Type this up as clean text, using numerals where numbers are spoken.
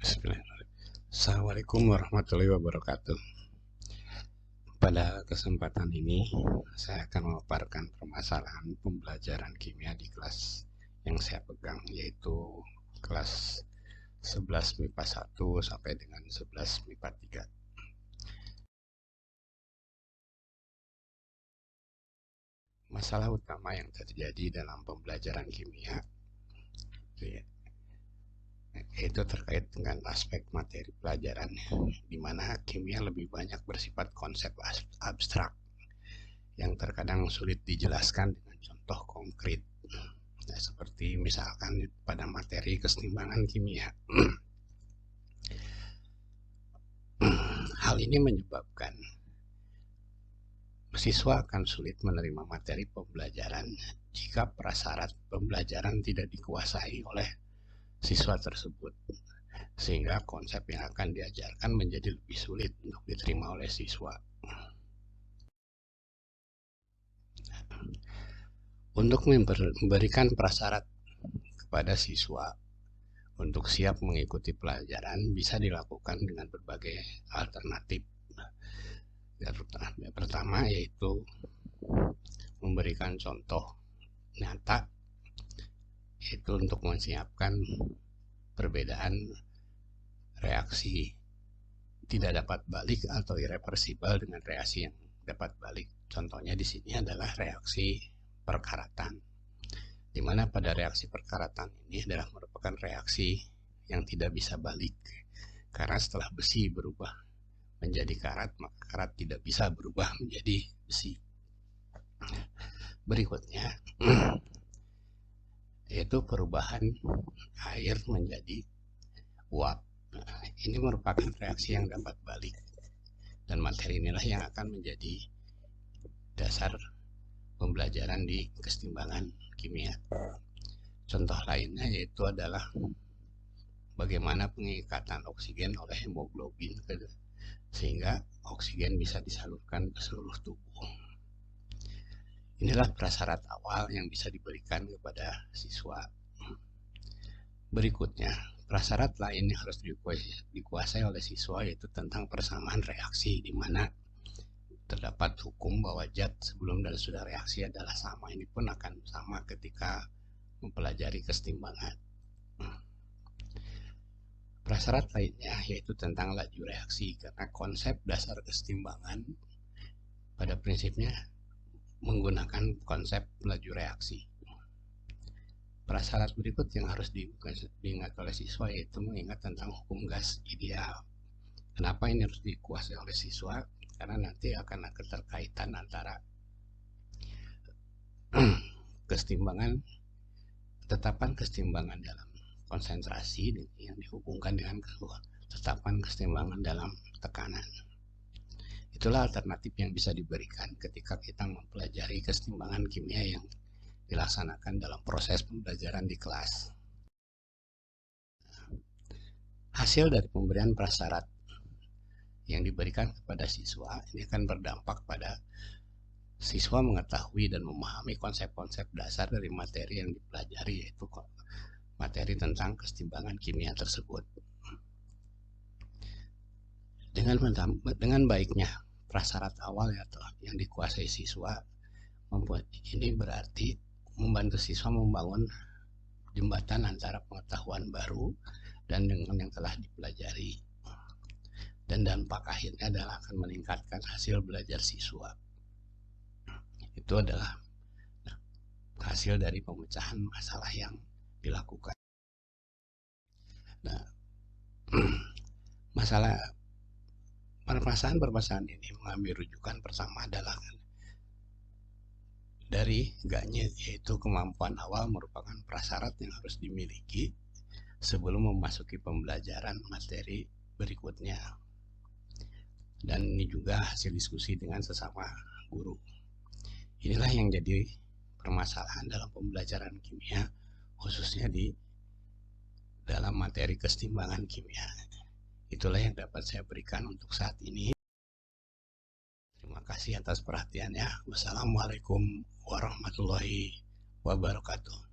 Bismillahirrahmanirrahim. Assalamualaikum warahmatullahi wabarakatuh. Pada kesempatan ini, saya akan memaparkan permasalahan pembelajaran kimia di kelas yang saya pegang, yaitu kelas 11 MIPA 1 sampai dengan 11 MIPA 3. Masalah utama yang terjadi dalam pembelajaran kimia itu terkait dengan aspek materi pelajaran, di mana kimia lebih banyak bersifat konsep abstrak yang terkadang sulit dijelaskan dengan contoh konkret. Nah, seperti misalkan pada materi keseimbangan kimia. Hal ini menyebabkan siswa akan sulit menerima materi pembelajaran jika prasyarat pembelajaran tidak dikuasai oleh siswa tersebut, sehingga konsep yang akan diajarkan menjadi lebih sulit untuk diterima oleh siswa. Untuk memberikan prasyarat kepada siswa untuk siap mengikuti pelajaran bisa dilakukan dengan berbagai alternatif. Yang pertama yaitu memberikan contoh nyata, yaitu untuk menyiapkan perbedaan reaksi tidak dapat balik atau irreversibel dengan reaksi yang dapat balik. Contohnya di sini adalah reaksi perkaratan, di mana pada reaksi perkaratan ini adalah merupakan reaksi yang tidak bisa balik, karena setelah besi berubah menjadi karat, maka karat tidak bisa berubah menjadi besi. Berikutnya yaitu perubahan air menjadi uap. Ini merupakan reaksi yang dapat balik, dan materi inilah yang akan menjadi dasar pembelajaran di keseimbangan kimia. Contoh lainnya yaitu adalah bagaimana pengikatan oksigen oleh hemoglobin sehingga oksigen bisa disalurkan ke seluruh tubuh. Inilah prasyarat awal yang bisa diberikan kepada siswa. Berikutnya, prasyarat lain yang harus dikuasai oleh siswa yaitu tentang persamaan reaksi, di mana terdapat hukum bahwa zat sebelum dan sudah reaksi adalah sama. Ini pun akan sama ketika mempelajari keseimbangan. Prasyarat lainnya yaitu tentang laju reaksi, karena konsep dasar keseimbangan pada prinsipnya menggunakan konsep laju reaksi. Prasyarat berikut yang harus diingat oleh siswa yaitu mengingat tentang hukum gas ideal. Kenapa ini harus dikuasai oleh siswa? Karena nanti akan ada keterkaitan antara keseimbangan, ketetapan keseimbangan dalam konsentrasi yang dihubungkan dengan ketetapan keseimbangan dalam tekanan. Itulah alternatif yang bisa diberikan ketika kita mempelajari keseimbangan kimia yang dilaksanakan dalam proses pembelajaran di kelas. Hasil dari pemberian prasyarat yang diberikan kepada siswa ini akan berdampak pada siswa mengetahui dan memahami konsep-konsep dasar dari materi yang dipelajari, yaitu materi tentang keseimbangan kimia tersebut. Dengan baiknya prasyarat awal yang dikuasai siswa, membuat ini berarti membantu siswa membangun jembatan antara pengetahuan baru dan dengan yang telah dipelajari, dan dampak akhirnya adalah akan meningkatkan hasil belajar siswa. Itu adalah hasil dari pemecahan masalah yang dilakukan. Nah, permasalahan ini mengambil rujukan pertama adalah dari GANYE, yaitu kemampuan awal merupakan prasyarat yang harus dimiliki sebelum memasuki pembelajaran materi berikutnya. Dan ini juga hasil diskusi dengan sesama guru. Inilah yang jadi permasalahan dalam pembelajaran kimia, khususnya di dalam materi keseimbangan kimia. Itulah yang dapat saya berikan untuk saat ini. Terima kasih atas perhatiannya. Wassalamualaikum warahmatullahi wabarakatuh.